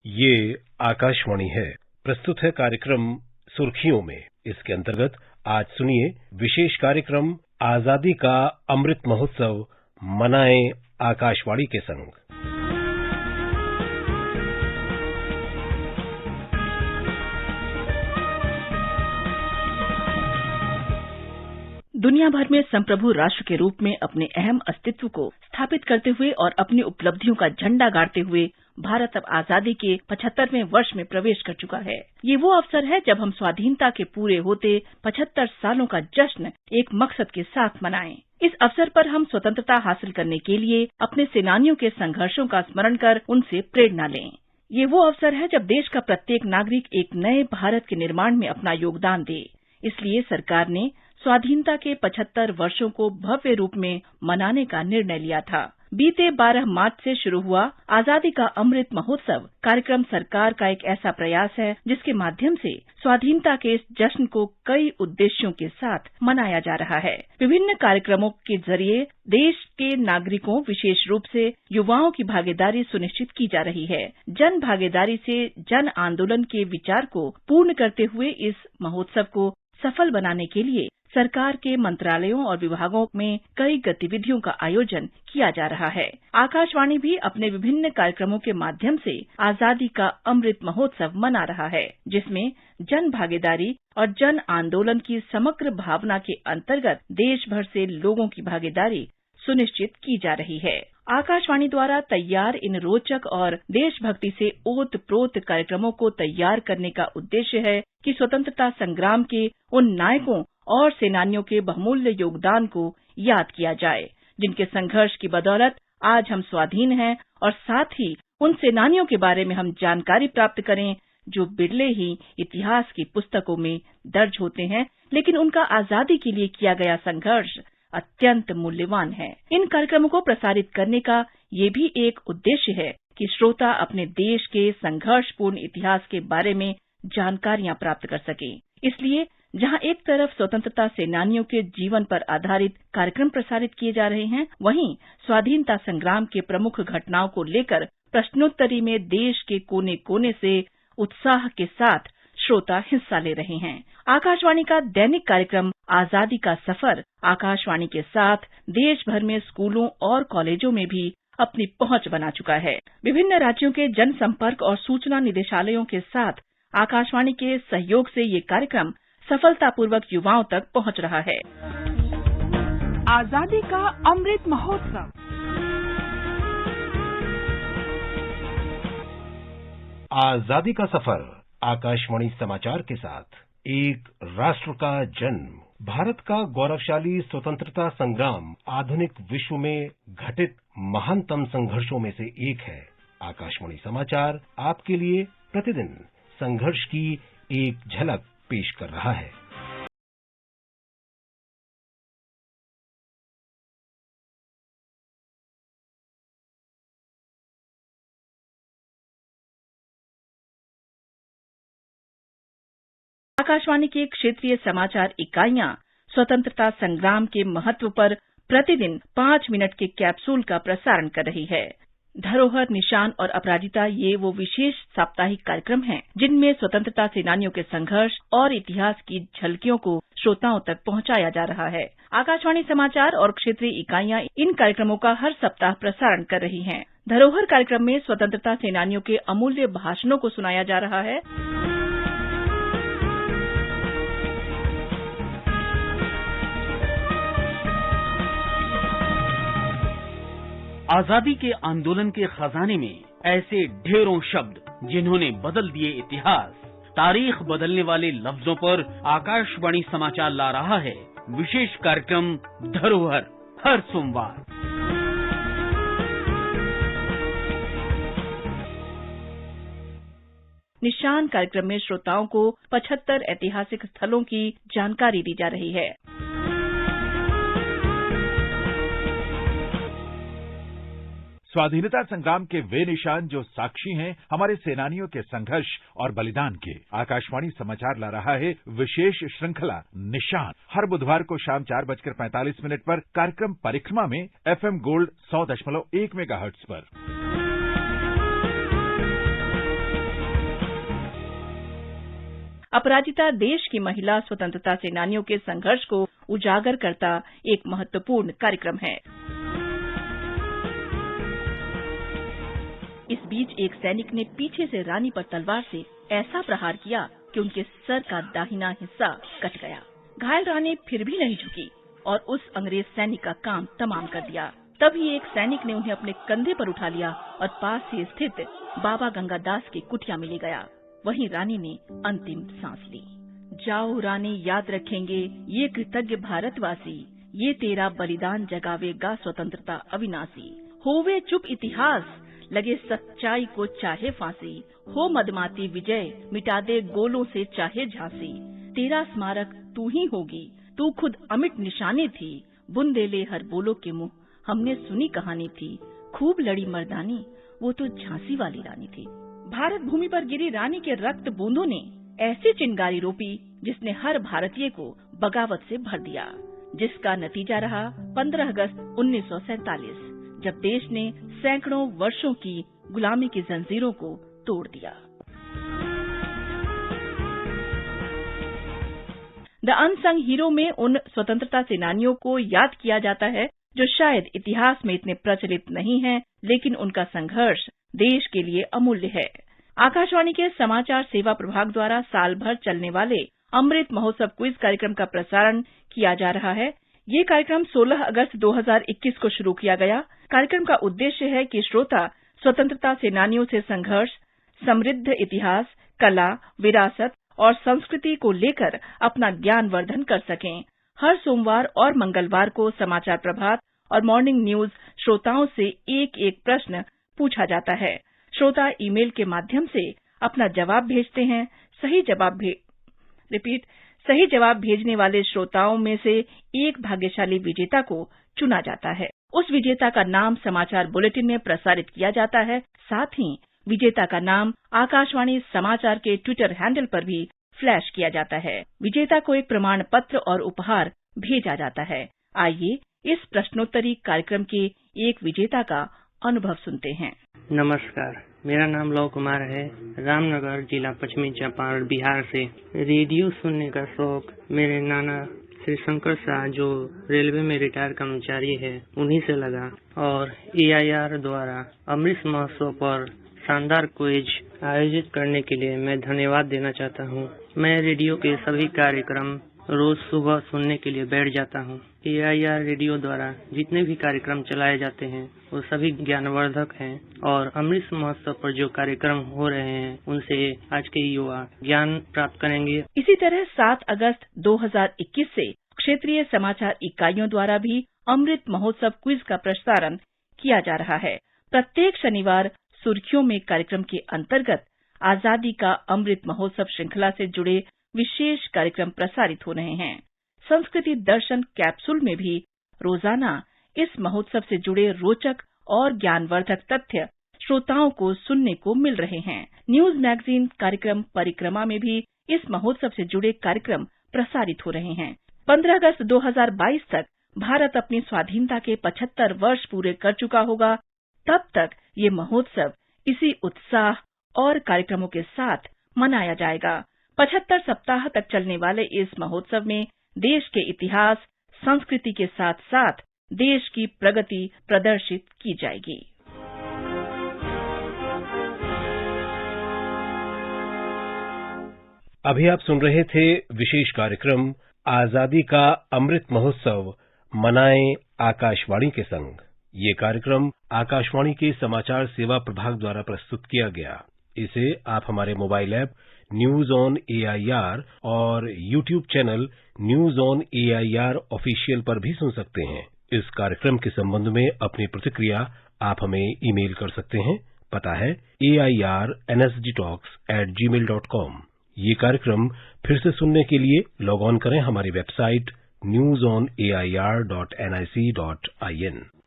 ये आकाशवाणी है। प्रस्तुत है कार्यक्रम सुर्खियों में। इसके अंतर्गत आज सुनिए विशेष कार्यक्रम आजादी का अमृत महोत्सव मनाएं आकाशवाणी के संग। दुनिया भर में संप्रभु राष्ट्र के रूप में अपने अहम अस्तित्व को स्थापित करते हुए और अपनी उपलब्धियों का झंडा गाड़ते हुए भारत अब आजादी के 75वें वर्ष में प्रवेश कर चुका है। ये वो अवसर है जब हम स्वाधीनता के पूरे होते 75 सालों का जश्न एक मकसद के साथ मनाएं। इस अवसर पर हम स्वतंत्रता हासिल करने के लिए अपने सेनानियों के संघर्षों का स्मरण कर उनसे प्रेरणा लें। ये वो अवसर है जब देश का प्रत्येक नागरिक एक नए भारत के निर्माण में अपना योगदान दे। इसलिए सरकार ने स्वाधीनता के 75 वर्षों को भव्य रूप में मनाने का निर्णय लिया था। बीते 12 मार्च से शुरू हुआ आजादी का अमृत महोत्सव कार्यक्रम सरकार का एक ऐसा प्रयास है जिसके माध्यम से स्वाधीनता के इस जश्न को कई उद्देश्यों के साथ मनाया जा रहा है। विभिन्न कार्यक्रमों के जरिए देश के नागरिकों, विशेष रूप से युवाओं की भागीदारी सुनिश्चित की जा रही है। जन भागीदारी से जन आंदोलन के विचार को पूर्ण करते हुए इस महोत्सव को सफल बनाने के लिए सरकार के मंत्रालयों और विभागों में कई गतिविधियों का आयोजन किया जा रहा है। आकाशवाणी भी अपने विभिन्न कार्यक्रमों के माध्यम से आजादी का अमृत महोत्सव मना रहा है, जिसमें जन भागीदारी और जन आंदोलन की समग्र भावना के अंतर्गत देश भर से लोगों की भागीदारी सुनिश्चित की जा रही है। आकाशवाणी द्वारा तैयार इन रोचक और देशभक्ति से ओत-प्रोत कार्यक्रमों को तैयार करने का उद्देश्य है कि स्वतंत्रता संग्राम के उन नायकों और सेनानियों के बहुमूल्य योगदान को याद किया जाए, जिनके संघर्ष की बदौलत आज हम स्वाधीन हैं, और साथ ही उन सेनानियों के बारे में हम जानकारी प्राप्त करें जो बिरले ही इतिहास की पुस्तकों में दर्ज होते हैं, लेकिन उनका आजादी के लिए किया गया संघर्ष अत्यंत मूल्यवान है। इन कार्यक्रमों को प्रसारित करने का ये भी एक उद्देश्य है कि श्रोता अपने देश के संघर्षपूर्ण इतिहास के बारे में जानकारियां प्राप्त कर सकें। इसलिए जहां एक तरफ स्वतंत्रता सेनानियों के जीवन पर आधारित कार्यक्रम प्रसारित किए जा रहे हैं, वहीं स्वाधीनता संग्राम के प्रमुख घटनाओं को लेकर प्रश्नोत्तरी में देश के कोने कोने से उत्साह के साथ श्रोता हिस्सा ले रहे हैं। आकाशवाणी का दैनिक कार्यक्रम आजादी का सफर आकाशवाणी के साथ देश भर में स्कूलों और कॉलेजों में भी अपनी पहुंच बना चुका है। विभिन्न राज्यों के जनसंपर्क और सूचना निदेशालयों के साथ आकाशवाणी के सहयोग से ये कार्यक्रम सफलतापूर्वक युवाओं तक पहुंच रहा है। आजादी का अमृत महोत्सव। आजादी का सफर आकाशवाणी समाचार के साथ। एक राष्ट्र का जन्म, भारत का गौरवशाली स्वतंत्रता संग्राम आधुनिक विश्व में घटित महानतम संघर्षों में से एक है। आकाशवाणी समाचार आपके लिए प्रतिदिन संघर्ष की एक झलक पेश कर रहा है। आकाशवाणी की क्षेत्रीय समाचार इकाइयां स्वतंत्रता संग्राम के महत्व पर प्रतिदिन 5 मिनट के कैप्सूल का प्रसारण कर रही है। धरोहर, निशान और अपराजिता ये वो विशेष साप्ताहिक कार्यक्रम हैं जिनमें स्वतंत्रता सेनानियों के संघर्ष और इतिहास की झलकियों को श्रोताओं तक पहुंचाया जा रहा है। आकाशवाणी समाचार और क्षेत्रीय इकाइयां इन कार्यक्रमों का हर सप्ताह प्रसारण कर रही हैं। धरोहर कार्यक्रम में स्वतंत्रता सेनानियों के अमूल्य भाषणों को सुनाया जा रहा है। आजादी के आंदोलन के खजाने में ऐसे ढेरों शब्द जिन्होंने बदल दिए इतिहास। तारीख बदलने वाले लफ्जों पर आकाशवाणी समाचार ला रहा है विशेष कार्यक्रम धरोहर, हर सोमवार। निशान कार्यक्रम में श्रोताओं को 75 ऐतिहासिक स्थलों की जानकारी दी जा रही है। स्वाधीनता संग्राम के वे निशान जो साक्षी हैं हमारे सेनानियों के संघर्ष और बलिदान के। आकाशवाणी समाचार ला रहा है विशेष श्रृंखला निशान। हर बुधवार को शाम 4:45 पर कार्यक्रम परिक्रमा में FM गोल्ड 100.1 मेगाहर्ट्ज पर। अपराजिता देश की महिला स्वतंत्रता सेनानियों के संघर्ष को उजागर करता एक महत्वपूर्ण कार्यक्रम है। इस बीच एक सैनिक ने पीछे से रानी पर तलवार से ऐसा प्रहार किया कि उनके सर का दाहिना हिस्सा कट गया। घायल रानी फिर भी नहीं झुकी और उस अंग्रेज सैनिक का काम तमाम कर दिया। तभी एक सैनिक ने उन्हें अपने कंधे पर उठा लिया और पास ही स्थित बाबा गंगादास की कुटिया में ले गया। वहीं रानी ने अंतिम सांस ली। जाओ रानी, याद रखेंगे ये कृतज्ञ भारतवासी, ये तेरा बलिदान जगावेगा स्वतंत्रता अविनाशी। होवे चुप इतिहास, लगे सच्चाई को चाहे फांसी। हो मदमाती विजय, मिटा दे गोलों से चाहे झांसी। तेरा स्मारक तू ही होगी, तू खुद अमिट निशानी थी। बुंदेले हर बोलो के मुंह, हमने सुनी कहानी थी। खूब लड़ी मर्दानी, वो तो झांसी वाली रानी थी। भारत भूमि पर गिरी रानी के रक्त बूंदों ने ऐसी चिंगारी रोपी जिसने हर भारतीय को बगावत से भर दिया, जिसका नतीजा रहा 15 अगस्त 1947, जब देश ने सैकड़ों वर्षों की गुलामी की जंजीरों को तोड़ दिया। द अनसंग हीरो में उन स्वतंत्रता सेनानियों को याद किया जाता है जो शायद इतिहास में इतने प्रचलित नहीं हैं, लेकिन उनका संघर्ष देश के लिए अमूल्य है। आकाशवाणी के समाचार सेवा प्रभाग द्वारा साल भर चलने वाले अमृत महोत्सव क्विज कार्यक्रम का प्रसारण किया जा रहा है। ये कार्यक्रम 16 अगस्त 2021 को शुरू किया गया। कार्यक्रम का उद्देश्य है कि श्रोता स्वतंत्रता सेनानियों से संघर्ष, समृद्ध इतिहास, कला, विरासत और संस्कृति को लेकर अपना ज्ञानवर्धन कर सकें। हर सोमवार और मंगलवार को समाचार प्रभात और मॉर्निंग न्यूज श्रोताओं से एक प्रश्न पूछा जाता है। श्रोता ईमेल के माध्यम से अपना जवाब भेजते हैं। सही जवाब भेजने वाले श्रोताओं में से एक भाग्यशाली विजेता को चुना जाता है। उस विजेता का नाम समाचार बुलेटिन में प्रसारित किया जाता है। साथ ही विजेता का नाम आकाशवाणी समाचार के ट्विटर हैंडल पर भी फ्लैश किया जाता है। विजेता को एक प्रमाण पत्र और उपहार भेजा जाता है। आइए इस प्रश्नोत्तरी कार्यक्रम के एक विजेता का अनुभव सुनते हैं। नमस्कार, मेरा नाम लव कुमार है, रामनगर जिला पश्चिमी चंपारण बिहार से। रेडियो सुनने का शौक मेरे नाना श्री शंकर शाह जो रेलवे में रिटायर कर्मचारी है उन्हीं से लगा, और AIR द्वारा अमृत महोत्सव पर शानदार क्विज आयोजित करने के लिए मैं धन्यवाद देना चाहता हूँ। मैं रेडियो के सभी कार्यक्रम रोज सुबह सुनने के लिए बैठ जाता हूँ। AIR रेडियो द्वारा जितने भी कार्यक्रम चलाए जाते हैं वो सभी ज्ञानवर्धक हैं, और अमृत महोत्सव पर जो कार्यक्रम हो रहे हैं उनसे आज के युवा ज्ञान प्राप्त करेंगे। इसी तरह 7 अगस्त 2021 से क्षेत्रीय समाचार इकाइयों द्वारा भी अमृत महोत्सव क्विज का प्रसारण किया जा रहा है। प्रत्येक शनिवार सुर्खियों में कार्यक्रम के अंतर्गत आजादी का अमृत महोत्सव श्रृंखला से जुड़े विशेष कार्यक्रम प्रसारित हो रहे हैं। संस्कृति दर्शन कैप्सूल में भी रोजाना इस महोत्सव से जुड़े रोचक और ज्ञानवर्धक तथ्य श्रोताओं को सुनने को मिल रहे हैं। न्यूज मैगजीन कार्यक्रम परिक्रमा में भी इस महोत्सव से जुड़े कार्यक्रम प्रसारित हो रहे हैं। 15 अगस्त 2022 तक भारत अपनी स्वाधीनता के 75 वर्ष पूरे कर चुका होगा। तब तक ये महोत्सव इसी उत्साह और कार्यक्रमों के साथ मनाया जाएगा। 75 सप्ताह तक चलने वाले इस महोत्सव में देश के इतिहास, संस्कृति के साथ साथ देश की प्रगति प्रदर्शित की जाएगी। अभी आप सुन रहे थे विशेष कार्यक्रम आजादी का अमृत महोत्सव मनाएं आकाशवाणी के संग। ये कार्यक्रम आकाशवाणी के समाचार सेवा प्रभाग द्वारा प्रस्तुत किया गया। इसे आप हमारे mobile app news on AIR और YouTube channel news on AIR official पर भी सुन सकते हैं। इस कार्यक्रम के संबंध में अपनी प्रतिक्रिया आप हमें ईमेल कर सकते हैं। पता है airnsgtalks@gmail.com। ये कार्यक्रम फिर से सुनने के लिए लॉग ऑन करें हमारी वेबसाइट newsonair.nic.in।